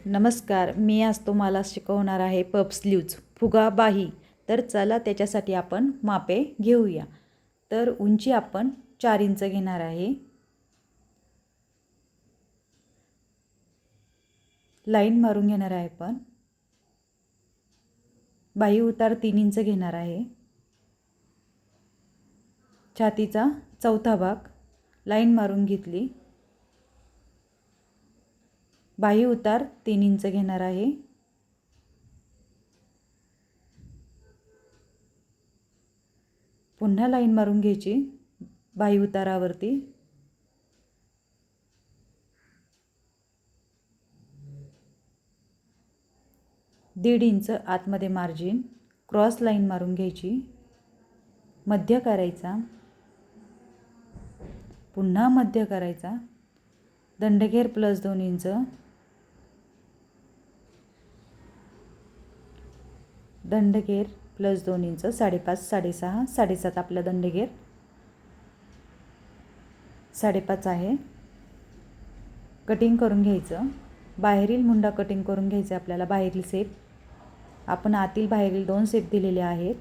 नमस्कार, मी आज तुम्हाला शिकवणार आहे पफ स्लीव्ज फुगा बाही. तर चला त्याच्यासाठी आपण मापे घेऊया. तर उंची आपण 4 इंच घेणार आहे. लाईन मारून घेणार आहे आपण. बाही उतार 3 इंच घेणार आहे. छातीचा चौथा भाग लाईन मारून घेतली. बाही उतार 3 इंच घेणार आहे. पुन्हा लाईन मारून घ्यायची बाही उतारावरती. दीड इंच आतमध्ये मार्जिन, क्रॉस लाईन मारून घ्यायची, मध्य करायचा, पुन्हा मध्य करायचा, दंडघेर प्लस 2 इंच, दंडघेर प्लस 2 इंच, 5.5, 6.5, 7.5 आपला दंडघेर 5.5 आहे. कटिंग करून घ्यायचं. बाहेरील मुंडा कटिंग करून घ्यायचं आपल्याला. बाहेरील सेप आपण आतील बाहेरील 2 सेप दिलेले आहेत.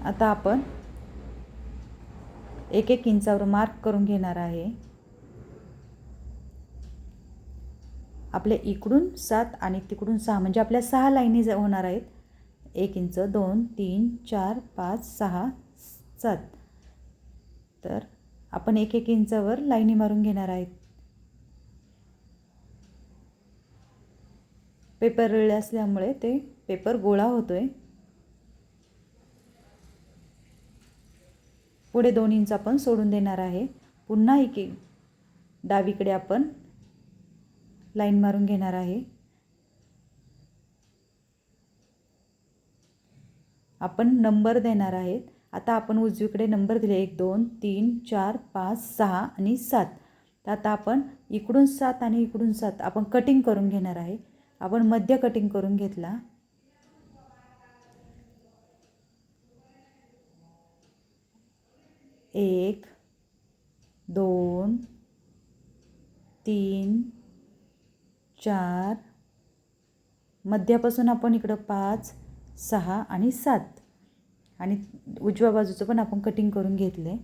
आता आपण 1-1 इंचावर मार्क करून घेणार आहे. आपल्या इकडून 7 आणि तिकडून 6 म्हणजे आपल्या 6 लाईनी होणार आहेत. 1 इंच, 2, 3, 4, 5, 6, 7. तर आपण 1-1 इंचावर लाईनी मारून घेणार आहेत. पेपर रिळे असल्यामुळे ते पेपर गोळा होतोय. पुढे 2 इंच आपण सोडून देणार आहे. पुन्हा डावीकडे आपण लाईन मारून घेणार आहे. आपण नंबर देणार आहेत. आता आपण उजवीकडे नंबर दिले 1, 2, 3, 4, 5, 6 आणि 7. तर आता आपण इकडून 7 आणि इकडून 7 आपण कटिंग करून घेणार आहे. आपण मध्य कटिंग करून घेतला. एक, 2, 3, 4, मध्यापासून आपण इकडं 5, 6 आणि 7 आणि उजव्या बाजूचं पण आपण कटिंग करून घेतले.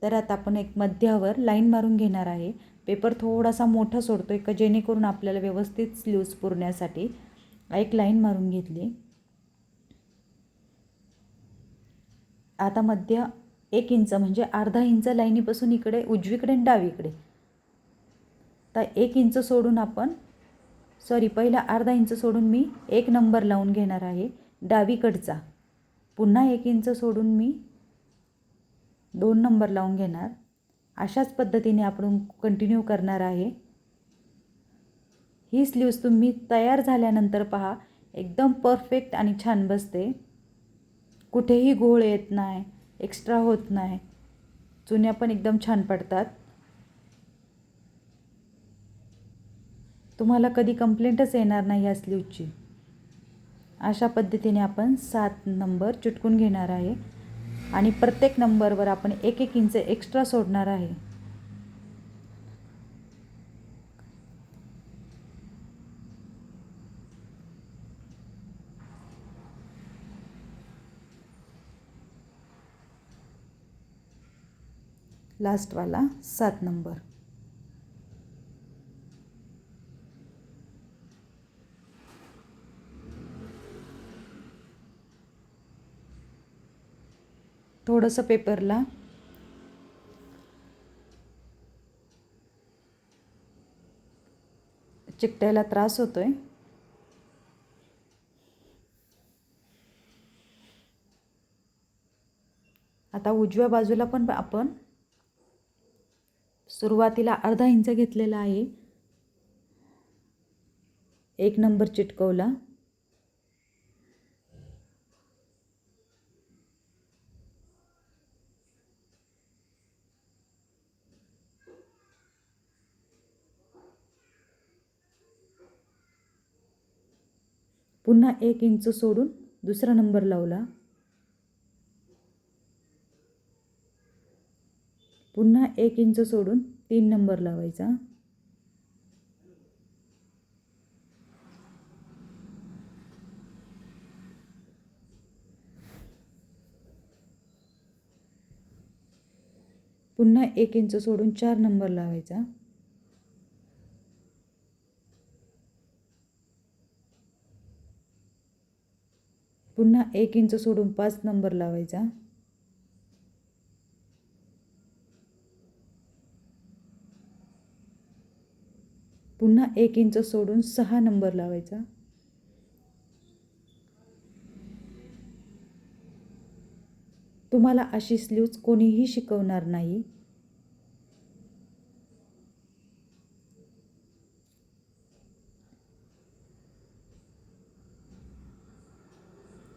तर आता आपण एक मध्यावर लाईन मारून घेणार आहे. पेपर थोडासा मोठा सोडतोय का जेणेकरून आपल्याला व्यवस्थित स्लीव्ज पुरण्यासाठी एक लाईन मारून घेतली. आता मध्य 1 इंच म्हणजे अर्धा इंच लाईनीपासून इकडे उजवीकडे आणि डावीकडे. तर 1 इंच सोडून आपण पहिला अर्धा इंच सोडून मी 1 नंबर लावून घेणार आहे डावीकडचा. पुन्हा 1 इंच सोडून मी 2 नंबर लावून घेणार. अशाच पद्धतीने आपण कंटिन्यू करणार आहे. ही स्लीव्ज तुम्ही तयार झाल्यानंतर पहा, एकदम परफेक्ट आणि छान बसते. कुठेही घोळ येत नाही, एक्स्ट्रा होत नाही. चुन्या पण एकदम छान पडतात. तुम्हाला कधी कंप्लेंटच येणार नाही या स्लीवची. अशा पद्धतीने आपण 7 नंबर चिटकून घेणार आहे आणि प्रत्येक नंबरवर आपण 1-1 इंच एक्स्ट्रा सोडणार आहे. लास्टवाला 7 नंबर. थोडंसं पेपरला चिकटायला त्रास होतोय. आता उजव्या बाजूला पण आपण सुरुवातीला अर्धा इंच घेतलेला आहे. 1 नंबर चिटकवला. पुन्हा 1 इंच सोडून दुसरा नंबर लावला. पुन्हा 1 इंच सोडून 3 नंबर लावायचा. पुन्हा 1 इंच सोडून 4 नंबर लावायचा. पुन्हा 1 इंच सोडून 5 नंबर लावायचा. पुन्हा 1 इंच सोडून 6 नंबर लावायचा. तुम्हाला अशी स्लीव्ज कोणीही शिकवणार नाही.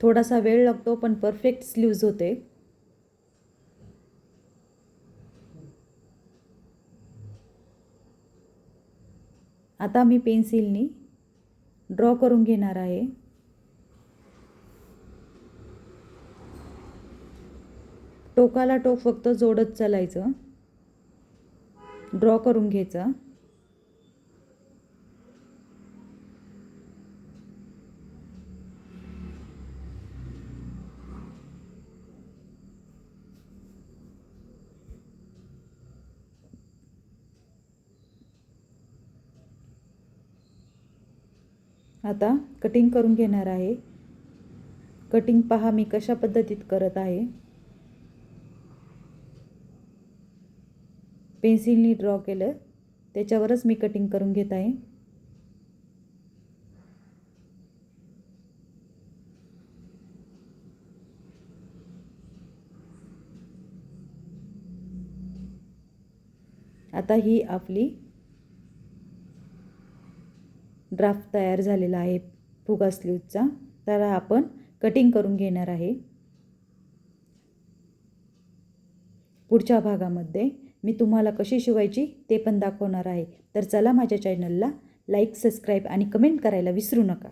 थोडासा वेळ लागतो पण परफेक्ट स्लीव्ज होते. आता मी पेन्सिलनी ड्रॉ करून घेणार आहे. टोकाला टोक फक्त जोडत चालायचं. ड्रॉ करून घ्यायचं. आता कटिंग करून घेणार आहे. कटिंग पहा मी कशा पद्धतीत करत आहे. पेन्सिलनी ड्रॉ केलं त्याच्यावरच मी कटिंग करून घेत आहे. आता ही आपली ड्राफ्ट तयार झालेला आहे फुगा स्लीव्हचा. तर आपण कटिंग करून घेणार आहे. पुढच्या भागामध्ये मी तुम्हाला कशी शिवायची ते पण दाखवणार आहे. तर चला माझ्या चॅनलला लाईक, सबस्क्राईब आणि कमेंट करायला विसरू नका.